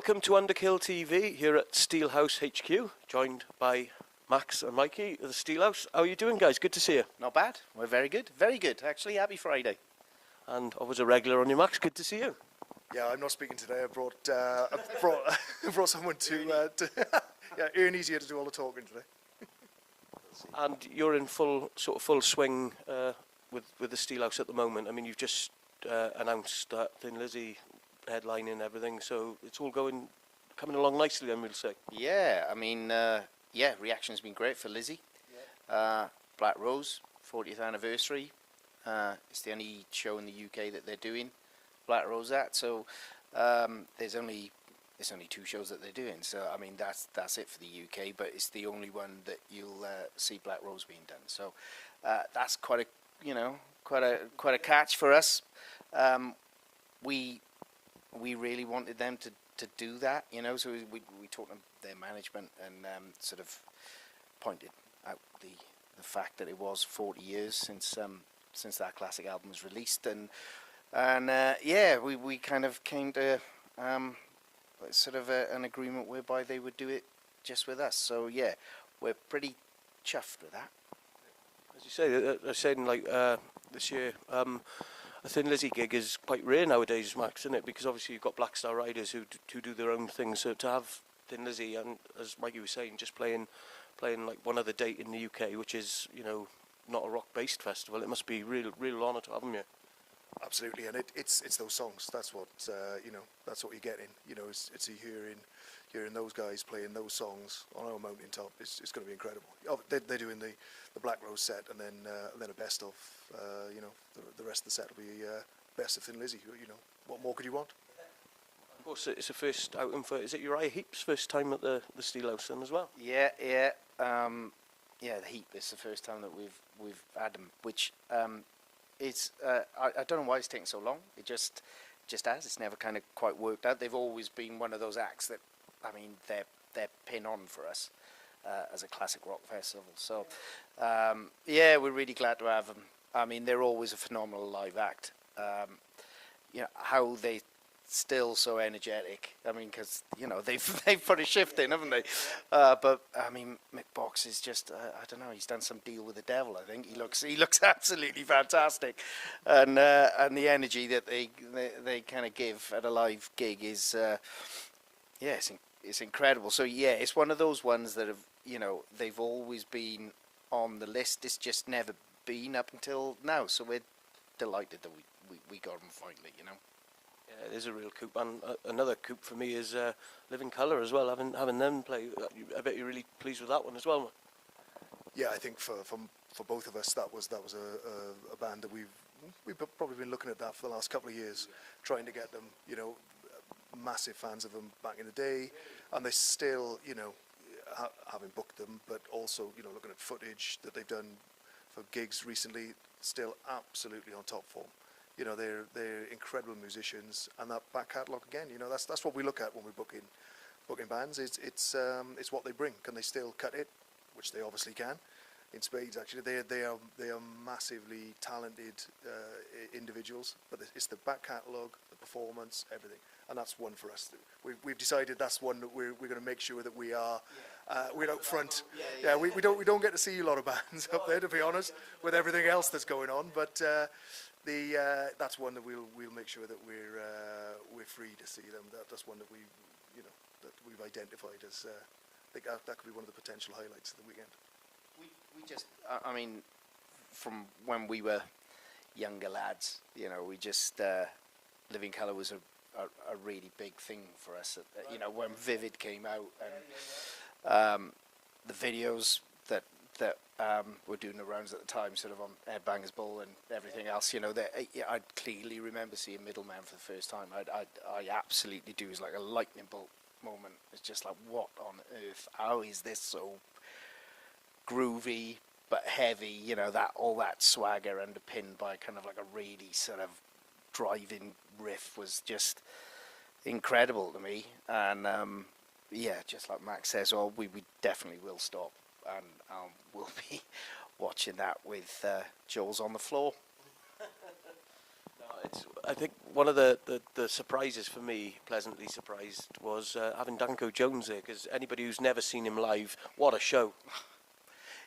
Welcome to Underkill TV here at Steelhouse HQ, joined by Max and Mikey of the Steelhouse. How are you doing, guys? Good to see you. Not bad. We're very good. Very good, actually. Happy Friday. And I was a regular on you, Max. Good to see you. Yeah, I'm not speaking today. I brought brought someone to yeah, Ernie's here to do all the talking today. And you're in full swing with the Steelhouse at the moment. I mean, you've just announced that Thin Lizzy headline and everything, so it's all coming along nicely, I will say. Yeah, I mean, yeah, reaction's been great for Lizzy. Yeah. Black Rose, 40th anniversary. It's the only show in the UK that they're doing Black Rose at. So there's only 2 shows that they're doing. So I mean, that's it for the UK. But it's the only one that you'll see Black Rose being done. So that's quite a catch for us. We really wanted them to do that, you know. So we talked to their management and sort of pointed out the fact that it was 40 years since that classic album was released, and yeah, we kind of came to sort of an agreement whereby they would do it just with us. So yeah, we're pretty chuffed with that. As you say, they're saying like this year, a Thin Lizzy gig is quite rare nowadays, Max, isn't it? Because obviously you've got Black Star Riders who do their own thing. So to have Thin Lizzy and, as Mikey was saying, just playing like one other date in the UK, which is, you know, not a rock-based festival, it must be real honour to have them here. Absolutely, and it's those songs. That's what you know. That's what you're getting. You know, it's hearing those guys playing those songs on our mountaintop. It's going to be incredible. Oh, they're doing the Black Rose set, and then a best of. You know, the rest of the set will be best of Thin Lizzy. You know, what more could you want? Of course, it's a first outing for. Is it Uriah Heep's first time at the Steelhouse then as well? Yeah. Yeah, the Heap is the first time that we've had them, which it's I don't know why it's taking so long. It just has. It's never kind of quite worked out. They've always been one of those acts that, I mean, they're pin on for us as a classic rock festival. So yeah, we're really glad to have them. I mean, they're always a phenomenal live act. You know how they still so energetic. I mean, because you know they've put a shift in, haven't they? But I mean, Mick Box is just I don't know. He's done some deal with the devil. I think he looks absolutely fantastic, and the energy that they kind of give at a live gig is yeah, it's incredible. So yeah, it's one of those ones that have, you know, they've always been on the list. It's just never been up until now. So we're delighted that we got them finally, you know. Yeah, it is a real coup, and another coup for me is Living Colour as well. Having them play, I bet you're really pleased with that one as well. Yeah, I think for both of us, that was a band that we've probably been looking at that for the last couple of years, trying to get them. You know, massive fans of them back in the day, and they still, you know, having booked them, but also, you know, looking at footage that they've done for gigs recently, still absolutely on top form. You know, they're incredible musicians, and that back catalogue again. You know, that's what we look at when we're booking bands. It's what they bring. Can they still cut it? Which they obviously can, in spades. Actually, they are massively talented individuals. But it's the back catalogue, the performance, everything, and that's one for us. We've decided that's one that we're going to make sure that we are. We're out front. Yeah, we don't get to see a lot of bands up there, to be honest, with everything else that's going on. But that's one that we'll make sure that we're free to see them. That's one that we've identified as. I think that could be one of the potential highlights of the weekend. We just, I mean, from when we were younger lads, you know, we just Living Colour was a really big thing for us. You know, when Vivid came out, and the videos that were doing the rounds at the time, sort of on Headbangers Ball and everything else. You know, I clearly remember seeing Middleman for the first time. I absolutely do. It was like a lightning bolt moment. It's just like, what on earth? How is this so groovy but heavy? You know, that all that swagger underpinned by kind of like a really sort of driving riff was just incredible to me. And yeah, just like Max says, well, we definitely will stop, and we'll be watching that with Jules on the floor. No, it's I think one of the surprises for me, pleasantly surprised, was having Danko Jones there, because anybody who's never seen him live, what a show.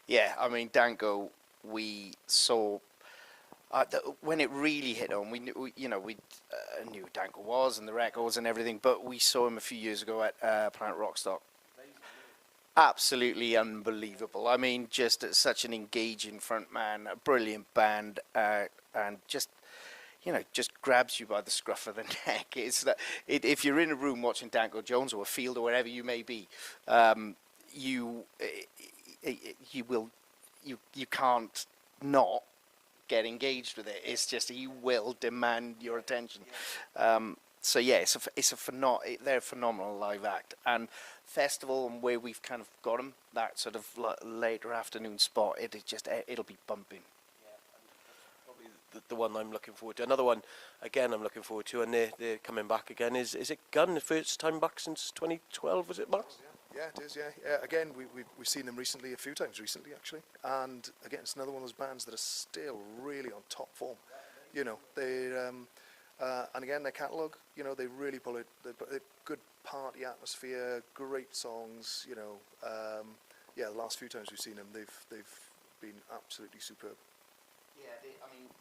Yeah, I mean, Danko, we saw when it really hit on. We knew, we knew who Danko was and the records and everything, but we saw him a few years ago at Planet Rockstock. Absolutely unbelievable. I mean, just such an engaging front man, a brilliant band, and just just grabs you by the scruff of the neck. It's that if you're in a room watching Danko Jones or a field or wherever you may be, you can't not get engaged with it. It's just he will demand your attention. So yeah, they're a phenomenal live act, and festival and where we've kind of got them, that sort of later afternoon spot, it'll be bumping. The one I'm looking forward to. Another one, again, I'm looking forward to, and they're coming back again. Is it Gun? The first time back since 2012, was it, Max? Yeah, it is. Yeah. Again, we've seen them recently, a few times recently, actually. And again, it's another one of those bands that are still really on top form. They and again, their catalogue, they really pull it. They put a good party atmosphere, great songs. The last few times we've seen them, they've been absolutely superb.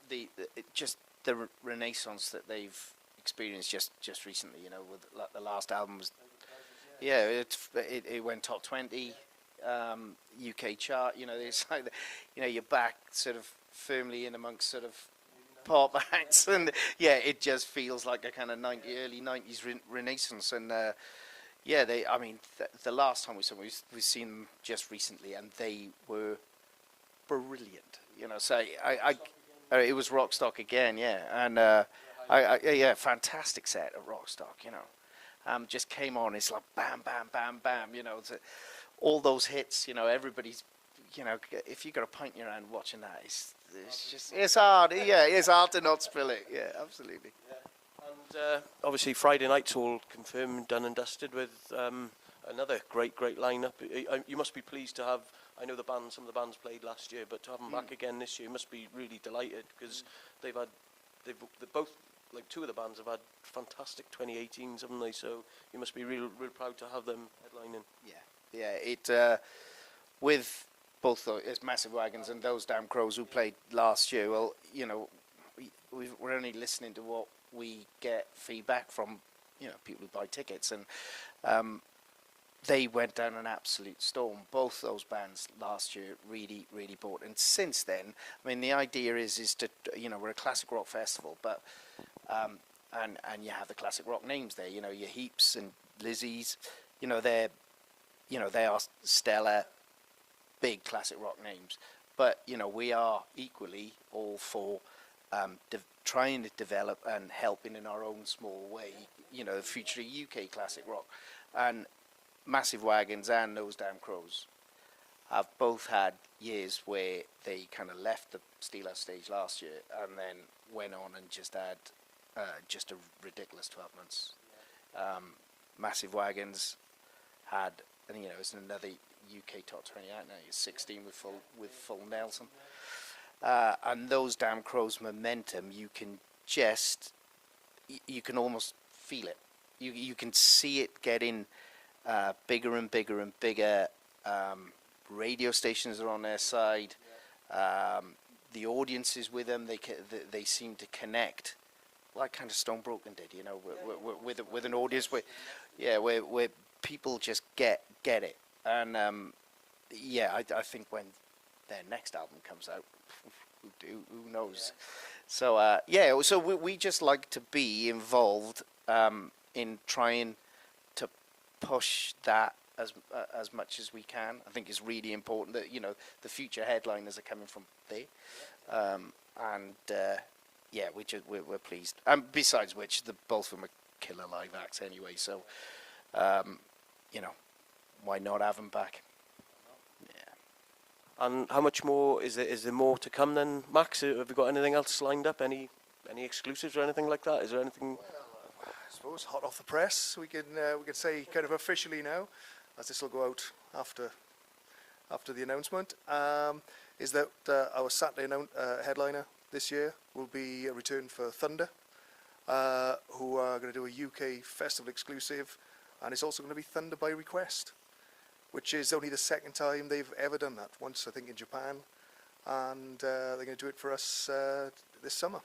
Yeah, just the renaissance that they've experienced just recently. With the last album was, it went top 20, UK chart. It's like, you're back sort of firmly in amongst sort of pop acts, and it just feels like a kind of early 90s renaissance. And the last time we saw them, we've seen them just recently, and they were brilliant. So it was Rockstock again, and fantastic set at Rockstock. Just came on. It's like bam, bam, bam, bam. All those hits. Everybody's. If you got a pint in your hand watching that, it's hard. Yeah, it's hard to not spill it. Yeah, absolutely. Yeah. And obviously Friday night's all confirmed, done and dusted with another great lineup. You must be pleased to have. I know some of the bands played last year, but to have them back again this year, you must be really delighted, because they've both, like two of the bands have had fantastic 2018s, haven't they? So you must be real proud to have them headlining. Yeah. It with both it's Massive Wagons and Those Damn Crows who played last year. Well, we're only listening to what we get feedback from, people who buy tickets, and they went down an absolute storm. Both those bands last year really bought, and since then, I mean, the idea is to we're a classic rock festival, but and you have the classic rock names there. Your Heaps and Lizzies. They are stellar, big classic rock names, but we are equally all for trying to develop and helping in our own small way, the future of UK classic rock. And Massive Wagons and Those Damn Crows have both had years where they kind of left the Steelhouse stage last year and then went on and just had just a ridiculous 12 months. Massive Wagons had, and it's another UK top 20 out now. He's 16 with full Nelson. And Those Damn Crows momentum, you can almost feel it. You can see it getting bigger and bigger and bigger. Radio stations are on their side. The audience is with them. They seem to connect, like kind of Stone Broken did, with an audience where people just get it. And I think when their next album comes out, who knows? So so we just like to be involved in trying to push that as much as we can. I think it's really important that the future headliners are coming from there, and we're pleased. And besides which, both of them are killer live acts anyway. So why not have them back? And how much more is there? Is there more to come then, Max? Have you got anything else lined up? Any exclusives or anything like that? Is there anything? Well, I suppose hot off the press, we can say kind of officially now, as this will go out after the announcement, is that our Saturday headliner this year will be a return for Thunder. who are going to do a UK festival exclusive, and it's also going to be Thunder by Request, which is only the second time they've ever done that. Once, I think, in Japan, and they're going to do it for us this summer.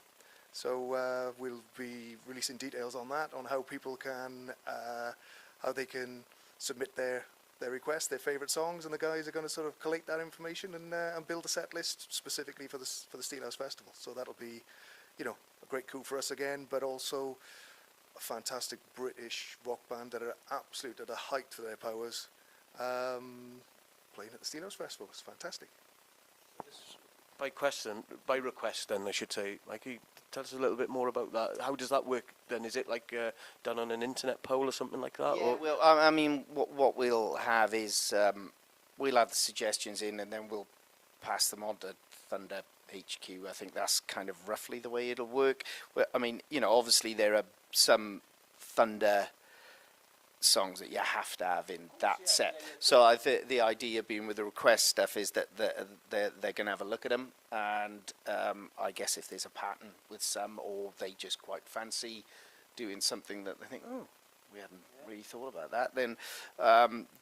So we'll be releasing details on that, on how people can, how they can submit their requests, their favourite songs, and the guys are going to sort of collate that information and build a set list specifically for the Steelhouse Festival. So that'll be, you know, a great coup for us again, but also a fantastic British rock band that are absolute at the height of their powers, playing at the Steelhouse Festival. It's fantastic. By request, then I should say, Mikey, tell us a little bit more about that. How does that work then? Is it like done on an internet poll or something like that? Yeah, or? well, I mean, what we'll have is we'll have the suggestions in, and then we'll pass them on to Thunder HQ. I think that's kind of roughly the way it'll work. Well, I mean, you know, obviously there are some Thunder songs that you have to have in that set. So I think the idea being with the request stuff is that they're going to have a look at them, and I guess if there's a pattern with some, or they just quite fancy doing something that they think, oh, we hadn't really thought about that,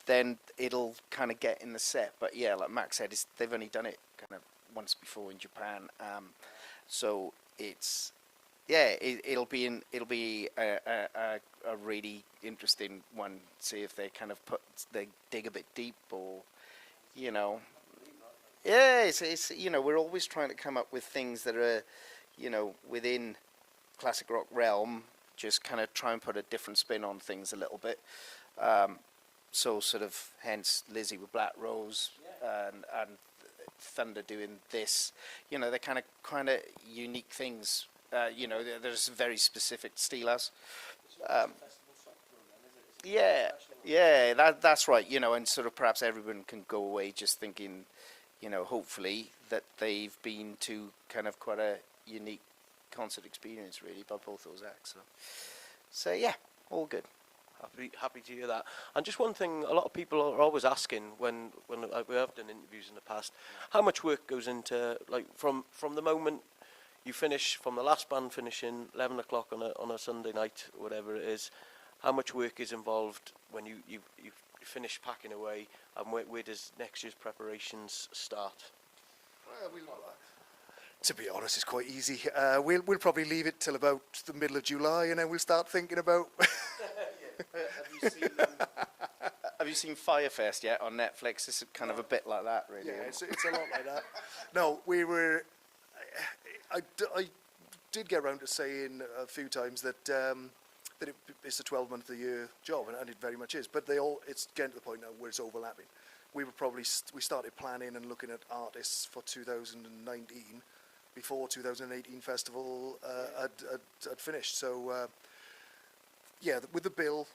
then it'll kind of get in the set. But yeah, like Max said, they've only done it kind of once before in Japan, so it's. Yeah, it'll be a really interesting one. See if they kind of they dig a bit deep, or, you know, yeah, it's you know, we're always trying to come up with things that are, you know, within classic rock realm. Just kind of try and put a different spin on things a little bit. So sort of hence Lizzie with Black Rose, and Thunder doing this. You know, they're kind of unique things. You know, there's very specific Steelhouse. Yeah, that's right. You know, and sort of perhaps everyone can go away just thinking, you know, hopefully that they've been to kind of quite a unique concert experience, really, by both those acts. So yeah, all good. Happy to hear that. And just one thing, a lot of people are always asking when we have done interviews in the past, how much work goes into, like, from the moment you finish, from the last band finishing 11 o'clock on a Sunday night, or whatever it is, how much work is involved when you finish packing away, and where does next year's preparations start? Well, to be honest, it's quite easy. We'll probably leave it till about the middle of July, and then we'll start thinking about. Have you seen Firefest yet on Netflix? It's kind of a bit like that, really. Yeah, it's a lot like that. No, we were. I did get around to saying a few times that it's a 12-month-a-year job, and it very much is. But it's getting to the point now where it's overlapping. We started planning and looking at artists for 2019 before 2018 festival had finished. So yeah, with the bill,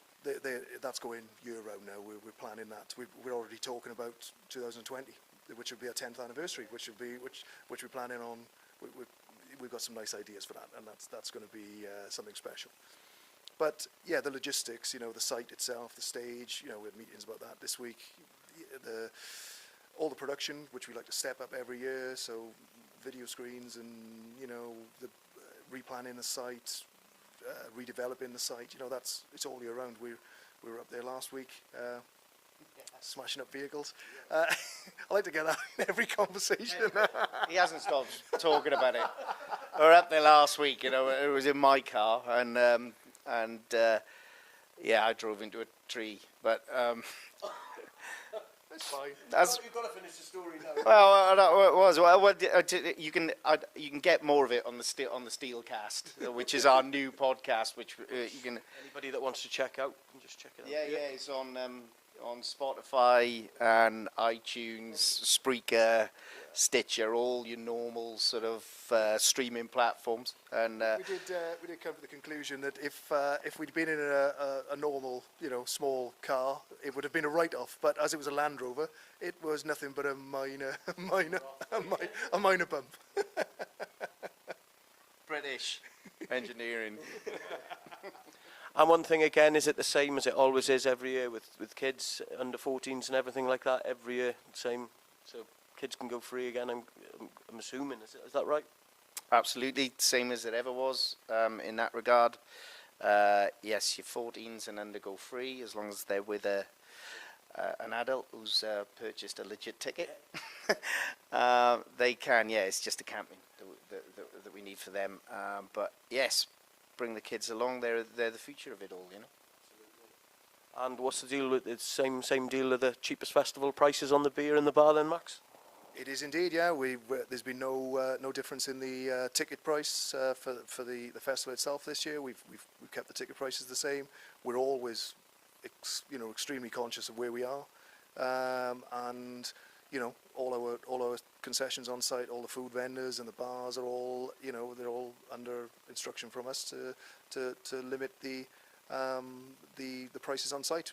that's going year round now. We're planning that. We're already talking about 2020, which would be our 10th anniversary, which we're planning on. We've got some nice ideas for that, and that's going to be something special. But yeah, the logistics, you know, the site itself, the stage, you know, we have meetings about that this week. All the production, which we like to step up every year, so video screens and, you know, the replanning the site, redeveloping the site, you know, it's all year round. We were up there last week, smashing up vehicles. I like to get that in every conversation. He hasn't stopped talking about it. We were up there last week, you know, it was in my car, and yeah, I drove into a tree, but That's fine. You've got to finish the story now. Well, it was. Well, you can get more of it on the Steelcast, which is our new podcast, which you can. Anybody that wants to check out, can just check it out. Yeah, it's on Spotify and iTunes, Spreaker, Stitcher, all your normal sort of streaming platforms. And we did come to the conclusion that if we'd been in a normal, you know, small car, it would have been a write-off. But as it was a Land Rover, it was nothing but a minor bump. British engineering. And one thing again, is it the same as it always is every year with kids under 14s and everything like that? Every year, same. So kids can go free again. I'm assuming. Is that right? absolutely, same as it ever was in that regard. Yes, your 14s and under go free as long as they're with an adult who's purchased a legit ticket. They can, yeah. It's just the camping that we need for them. But yes, bring the kids along. They're the future of it all, you know. And what's the deal with the same deal of the cheapest festival prices on the beer in the bar then, Max? It is indeed, yeah. There's been no difference in the ticket price for the festival itself this year. We've kept the ticket prices the same. We're always, extremely conscious of where we are, and all our concessions on site, all the food vendors and the bars are all, they're all under instruction from us to limit the prices on site.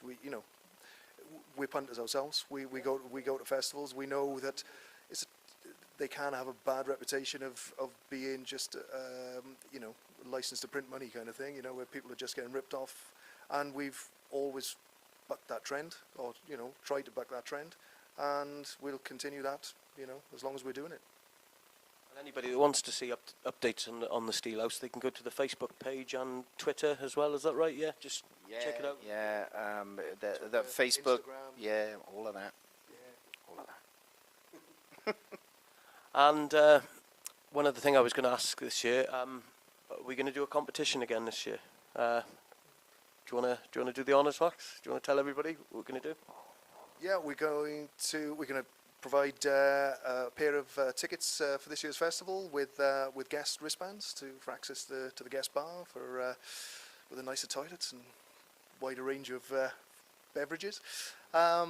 We're punters ourselves. We go to festivals. We know that they can have a bad reputation of being just licensed to print money kind of thing, where people are just getting ripped off, and we've always bucked that trend, or tried to buck that trend, and we'll continue that as long as we're doing it. And anybody that wants to see updates on the Steelhouse, they can go to the Facebook page and Twitter as well. Is that right? Yeah, just check it out. Yeah, the Twitter, Facebook, Instagram. yeah, all of that. Yeah. All of that. And one other thing I was going to ask this year, are we going to do a competition again this year? Do you want to do the honours, Max? Do you want to tell everybody what we're going to do? Yeah, we're going to provide a pair of tickets for this year's festival with guest wristbands for access to the guest bar with a nicer toilets and wider range of beverages. Yeah,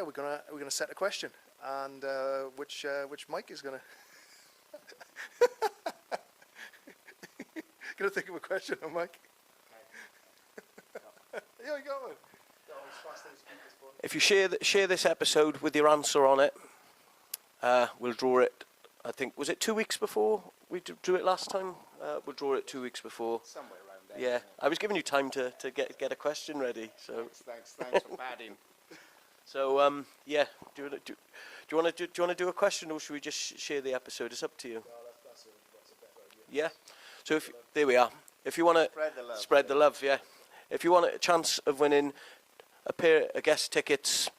we're gonna set a question, and which Mike is gonna think of a question, huh, Mike? Yeah, you got one. If you share this episode with your answer on it, we'll draw it. I think, was it 2 weeks before we drew it last time? We'll draw it 2 weeks before. Somewhere around there. Yeah, I was giving you time to get a question ready. So Thanks for padding. so yeah, do you want to do a question, or should we just share the episode? It's up to you. That's a better idea. Yeah. So there we are. If you want to Spread the love. yeah. If you want a chance of winning a pair of guest tickets,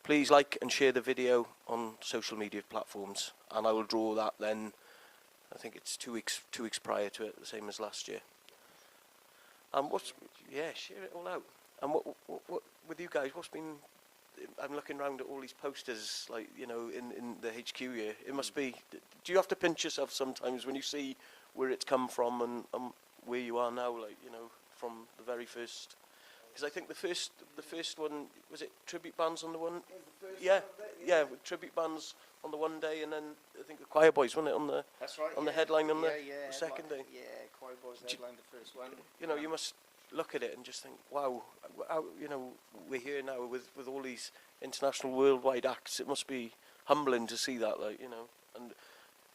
please like and share the video on social media platforms, and I will draw that then. I think it's 2 weeks prior to it, the same as last year. And share it all out. And what with you guys? What's been? I'm looking around at all these posters, like in the HQ here. It must be. Do you have to pinch yourself sometimes when you see where it's come from and where you are now? Like from the very first. Because I think the first one, was it tribute bands on the one? Yeah, with tribute bands on the one day, and then I think the Choir Boys, wasn't it, on the That's right. on the headline on the the second day? Yeah, Choir Boys headlined the first one. You must look at it and just think, wow, we're here now with all these international worldwide acts. It must be humbling to see that, and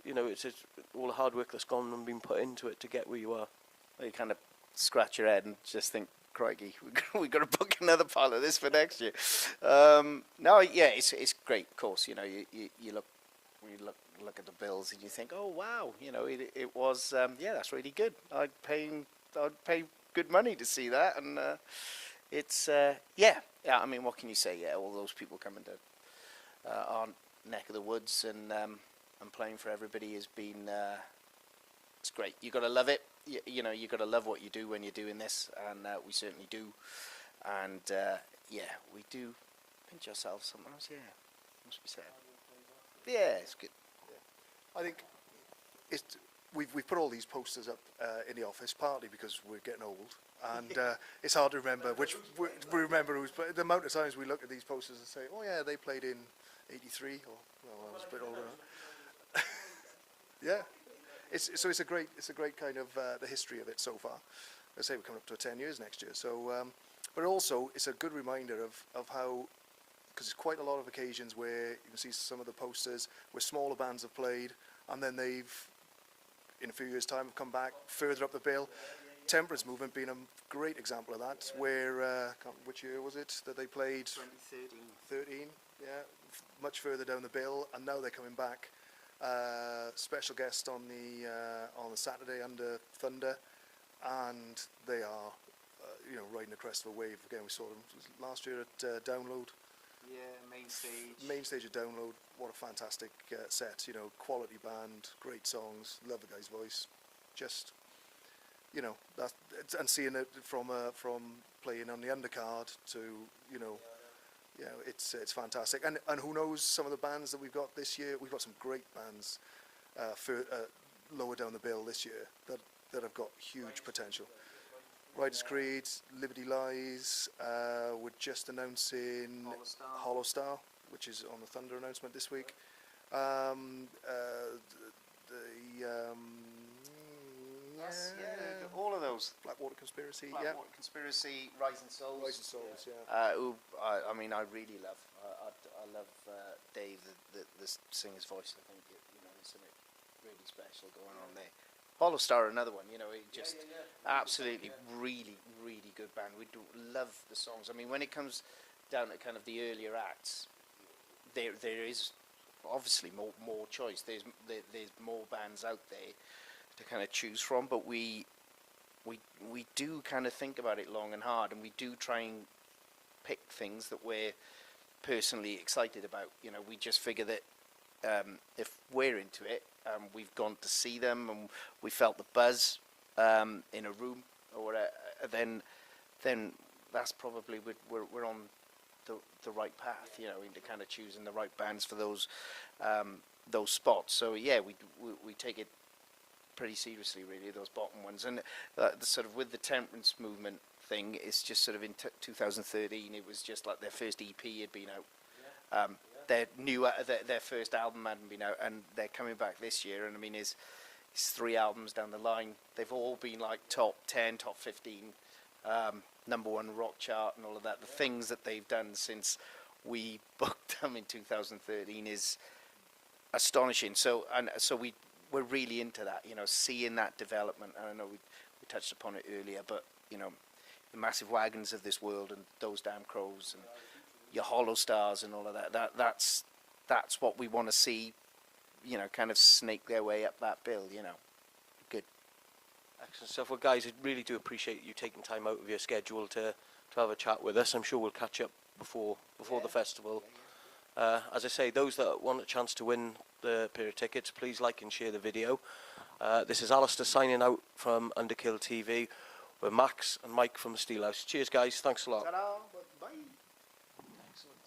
it's all the hard work that's gone and been put into it to get where you are. Well, you kind of scratch your head and just think, crikey, we got to book another part of this for next year. No, yeah, it's great. Of course, you look at the bills and you think, oh wow, it was that's really good. I'd pay good money to see that, and it's yeah. I mean, what can you say? Yeah, all those people coming to our neck of the woods and playing for everybody has been it's great. You got to love it. You got to love what you do when you're doing this, and we certainly do. And we do pinch ourselves sometimes. Yeah, must be said. Yeah, it's good. Yeah. I think we've put all these posters up in the office partly because we're getting old, and it's hard to remember we remember who's. But the amount of times we look at these posters and say, "Oh yeah, they played in '83," or I was a bit older. Yeah. It's a great kind of the history of it so far. I say we're coming up to 10 years next year. So, but also it's a good reminder of how, because there's quite a lot of occasions where you can see some of the posters where smaller bands have played, and then they've, in a few years' time, have come back further up the bill. Temperance Movement being a great example of that. Where which year was it that they played? 2013. 13. Yeah, much further down the bill, and now they're coming back. Special guest on the Saturday under Thunder, and they are riding the crest of a wave again. We saw them last year at Download. Yeah, main stage. Main stage at Download. What a fantastic set! Quality band, great songs. Love the guy's voice. Just that, and seeing it from playing on the undercard to it's fantastic. And who knows, some of the bands that we've got this year, we've got some great bands lower down the bill this year that have got huge potential. Riders Creed, Liberty Lies, we're just announcing Hollow Star, which is on the Thunder announcement this week. All of those. Blackwater Conspiracy, Blackwater Conspiracy, Rising Souls. Rising Souls, yeah. Who I mean, I really love. I love Dave, the singer's voice. I think there's something really special going on there. Hollow Star, another one. It just absolutely really, really good band. We do love the songs. I mean, when it comes down to kind of the earlier acts, there is obviously more choice. There's more bands out there to kind of choose from, but we do kind of think about it long and hard, and we do try and pick things that we're personally excited about. We just figure that if we're into it, we've gone to see them and we felt the buzz in a room or whatever, then that's probably we're on the right path, into kind of choosing the right bands for those spots. So yeah, we take it pretty seriously, really, those bottom ones. And the sort of with the temperance movement thing, it's just sort of in 2013, it was just like their first EP had been out. Their first album hadn't been out, and they're coming back this year. And I mean, it's 3 albums down the line. They've all been like top 10, top 15, number 1 rock chart, and all of that. The things that they've done since we booked them in 2013 is astonishing. So we're really into that, seeing that development. And I know we touched upon it earlier, but the Massive Wagons of this world, and Those Damn Crows, and your Hollow Stars, and all of that. That's what we want to see, kind of snake their way up that bill. Good. Excellent stuff. Well, guys, I really do appreciate you taking time out of your schedule to have a chat with us. I'm sure we'll catch up before the festival. As I say, those that want a chance to win the pair of tickets, please like and share the video. This is Alistair signing out from Underkill TV with Max and Mike from the Steelhouse. Cheers, guys. Thanks a lot. Ta-da. Bye. Excellent.